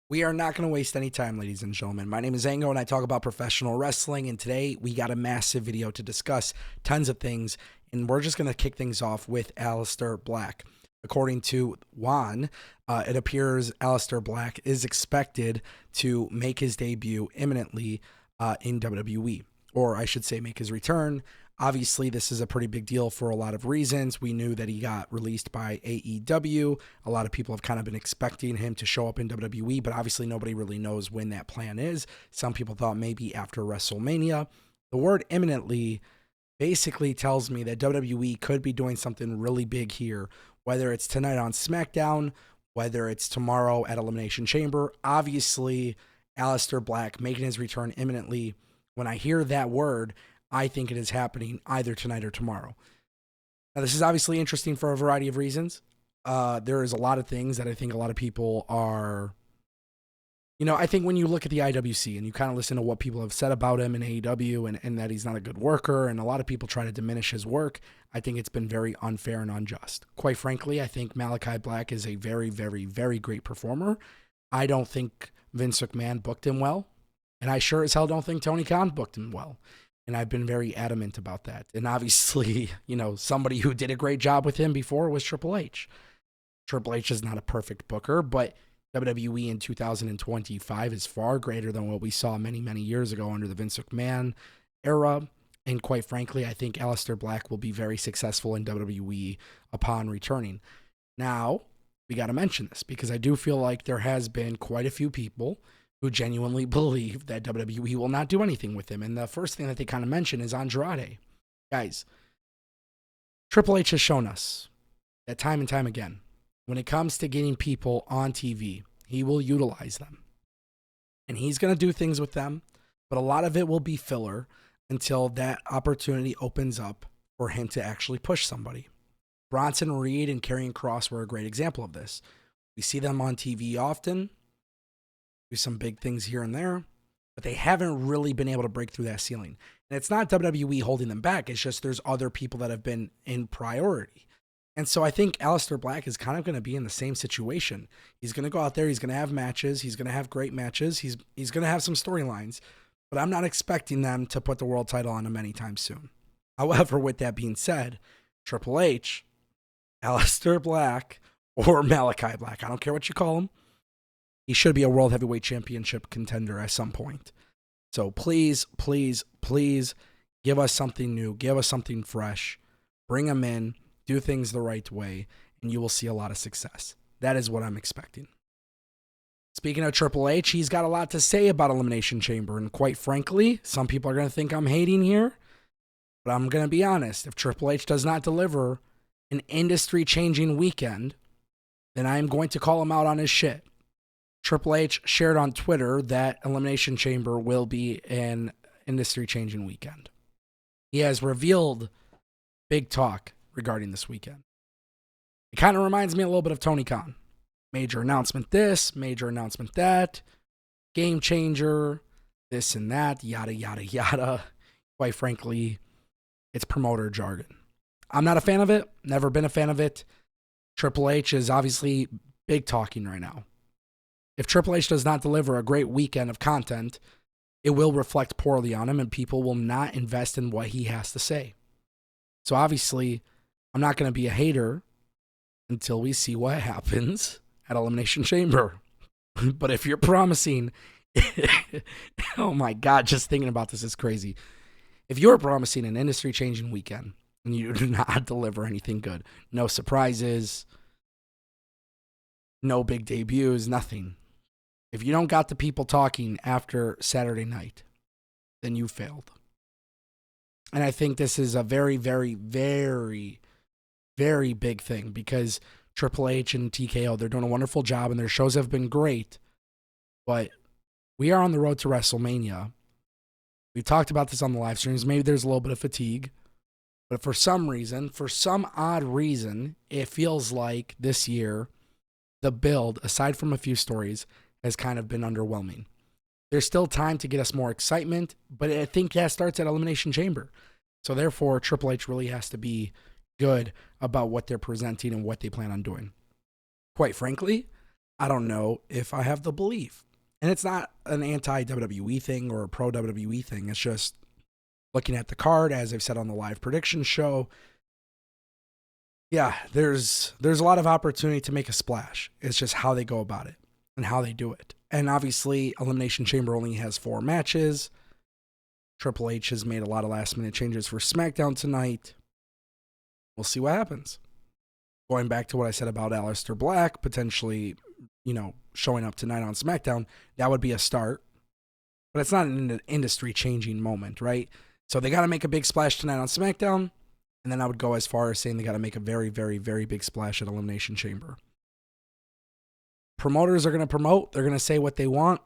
We are not going to waste any time, ladies and gentlemen. My name is Ango, and I talk about professional wrestling. And today we got a massive video to discuss tons of things. And we're just going to kick things off with Aleister Black. According to Juan, it appears Aleister Black is expected to make his debut imminently in WWE, or I should say, make his return. Obviously, this is a pretty big deal for a lot of reasons. We knew that he got released by AEW. A lot of people have kind of been expecting him to show up in WWE, but obviously nobody really knows when that plan is. Some people thought maybe after WrestleMania. The word imminently basically tells me that WWE could be doing something really big here, whether it's tonight on SmackDown, whether it's tomorrow at Elimination Chamber. Obviously, Aleister Black making his return imminently. When I hear that word, I think it is happening either tonight or tomorrow. Now, this is obviously interesting for a variety of reasons. There is a lot of things that I think a lot of people are, I think when you look at the IWC and you kind of listen to what people have said about him in AEW and that he's not a good worker, and a lot of people try to diminish his work, I think it's been very unfair and unjust. Quite frankly, I think Malachi Black is a very, very, very great performer. I don't think Vince McMahon booked him well, and I sure as hell don't think Tony Khan booked him well. And I've been very adamant about that. And obviously, somebody who did a great job with him before was Triple H. Triple H is not a perfect booker, but WWE in 2025 is far greater than what we saw many, many years ago under the Vince McMahon era. And quite frankly, I think Aleister Black will be very successful in WWE upon returning. Now, we got to mention this because I do feel like there has been quite a few people who genuinely believe that WWE will not do anything with him. And the first thing that they kind of mention is Andrade. Guys, Triple H has shown us that time and time again, when it comes to getting people on TV, he will utilize them. And he's going to do things with them, but a lot of it will be filler until that opportunity opens up for him to actually push somebody. Bronson Reed and Karrion Kross were a great example of this. We see them on TV often, do some big things here and there, but they haven't really been able to break through that ceiling. And it's not WWE holding them back. It's just there's other people that have been in priority. And so I think Aleister Black is kind of going to be in the same situation. He's going to go out there. He's going to have matches. He's going to have great matches. He's going to have some storylines. But I'm not expecting them to put the world title on him anytime soon. However, with that being said, Triple H, Aleister Black, or Malachi Black, I don't care what you call him, he should be a World Heavyweight Championship contender at some point. So please, please, please give us something new. Give us something fresh. Bring him in. Do things the right way. And you will see a lot of success. That is what I'm expecting. Speaking of Triple H, he's got a lot to say about Elimination Chamber. And quite frankly, some people are going to think I'm hating here. But I'm going to be honest. If Triple H does not deliver an industry-changing weekend, then I am going to call him out on his shit. Triple H shared on Twitter that Elimination Chamber will be an industry-changing weekend. He has revealed big talk regarding this weekend. It kind of reminds me a little bit of Tony Khan. Major announcement this, major announcement that, game changer, this and that, yada, yada, yada. Quite frankly, it's promoter jargon. I'm not a fan of it, never been a fan of it. Triple H is obviously big talking right now. If Triple H does not deliver a great weekend of content, it will reflect poorly on him and people will not invest in what he has to say. So obviously, I'm not going to be a hater until we see what happens at Elimination Chamber. But if you're promising, oh my God, just thinking about this is crazy. If you're promising an industry-changing weekend and you do not deliver anything good, no surprises, no big debuts, nothing. If you don't got the people talking after Saturday night, then you failed. And I think this is a very, very, very, very big thing because Triple H and TKO, they're doing a wonderful job and their shows have been great. But we are on the road to WrestleMania. We've talked about this on the live streams. Maybe there's a little bit of fatigue. But for some reason, for some odd reason, it feels like this year, the build, aside from a few stories, has kind of been underwhelming. There's still time to get us more excitement, but I think that starts at Elimination Chamber. So therefore, Triple H really has to be good about what they're presenting and what they plan on doing. Quite frankly, I don't know if I have the belief. And it's not an anti-WWE thing or a pro-WWE thing. It's just looking at the card, as I've said on the live prediction show. Yeah, there's a lot of opportunity to make a splash. It's just how they go about it and how they do it. And obviously, Elimination Chamber only has 4 matches. Triple H has made a lot of last-minute changes for SmackDown tonight. We'll see what happens. Going back to what I said about Aleister Black, potentially, showing up tonight on SmackDown, that would be a start. But it's not an industry-changing moment, right? So they got to make a big splash tonight on SmackDown, and then I would go as far as saying they got to make a very, very, very big splash at Elimination Chamber. Promoters are going to promote. They're going to say what they want,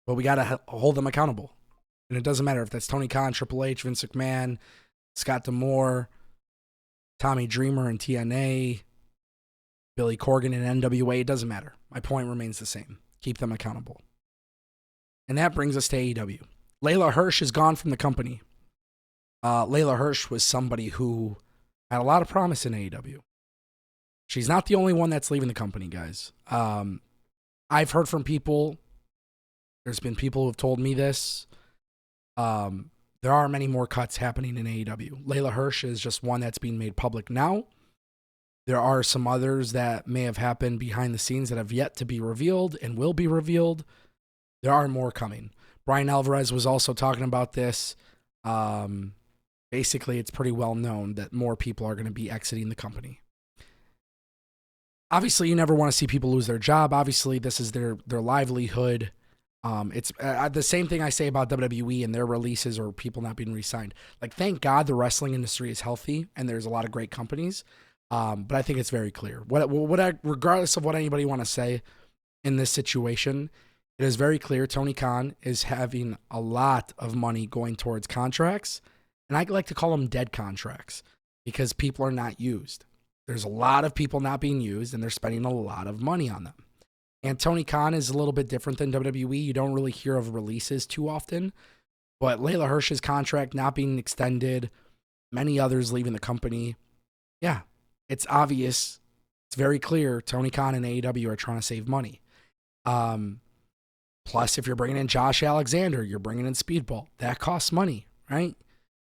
but we got to hold them accountable. And it doesn't matter if that's Tony Khan, Triple H, Vince McMahon, Scott D'Amore, Tommy Dreamer and TNA, Billy Corgan and NWA. It doesn't matter. My point remains the same. Keep them accountable. And that brings us to AEW. Layla Hirsch is gone from the company. Layla Hirsch was somebody who had a lot of promise in AEW. She's not the only one that's leaving the company, guys. I've heard from people. There's been people who have told me this. There are many more cuts happening in AEW. Layla Hirsch is just one that's being made public now. There are some others that may have happened behind the scenes that have yet to be revealed and will be revealed. There are more coming. Brian Alvarez was also talking about this. Basically, it's pretty well known that more people are going to be exiting the company. Obviously, you never want to see people lose their job. Obviously, this is their livelihood. It's the same thing I say about WWE and their releases or people not being re-signed. Like, thank God the wrestling industry is healthy and there's a lot of great companies. But I think it's very clear. Regardless of what anybody want to say in this situation, it is very clear Tony Khan is having a lot of money going towards contracts. And I like to call them dead contracts because people are not used. There's a lot of people not being used and they're spending a lot of money on them. And Tony Khan is a little bit different than WWE. You don't really hear of releases too often. But Layla Hirsch's contract not being extended, many others leaving the company. Yeah, it's obvious. It's very clear Tony Khan and AEW are trying to save money. Plus, if you're bringing in Josh Alexander, you're bringing in Speedball. That costs money, right?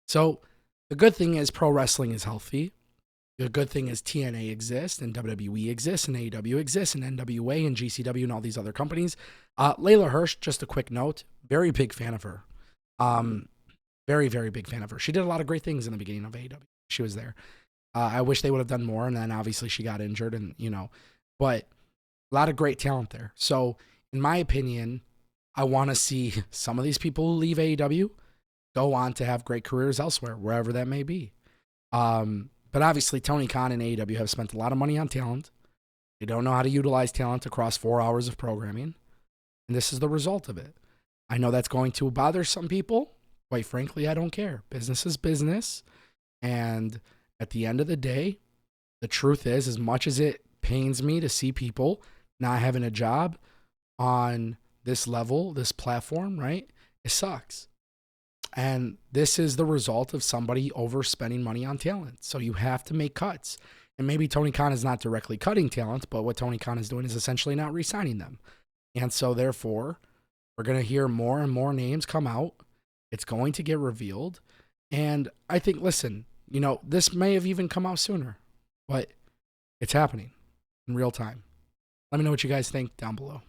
So the good thing is pro wrestling is healthy. The good thing is TNA exists and WWE exists and AEW exists and NWA and GCW and all these other companies. Layla Hirsch, just a quick note, very big fan of her. Very, very big fan of her. She did a lot of great things in the beginning of AEW. She was there. I wish they would have done more, and then obviously she got injured but a lot of great talent there. So in my opinion, I want to see some of these people who leave AEW go on to have great careers elsewhere, wherever that may be. But obviously, Tony Khan and AEW have spent a lot of money on talent. They don't know how to utilize talent across 4 hours of programming. And this is the result of it. I know that's going to bother some people. Quite frankly, I don't care. Business is business. And at the end of the day, the truth is, as much as it pains me to see people not having a job on this level, this platform, right? It sucks. And this is the result of somebody overspending money on talent. So you have to make cuts. And maybe Tony Khan is not directly cutting talent, but what Tony Khan is doing is essentially not re-signing them. And so therefore, we're going to hear more and more names come out. It's going to get revealed. And I think, listen, this may have even come out sooner, but it's happening in real time. Let me know what you guys think down below.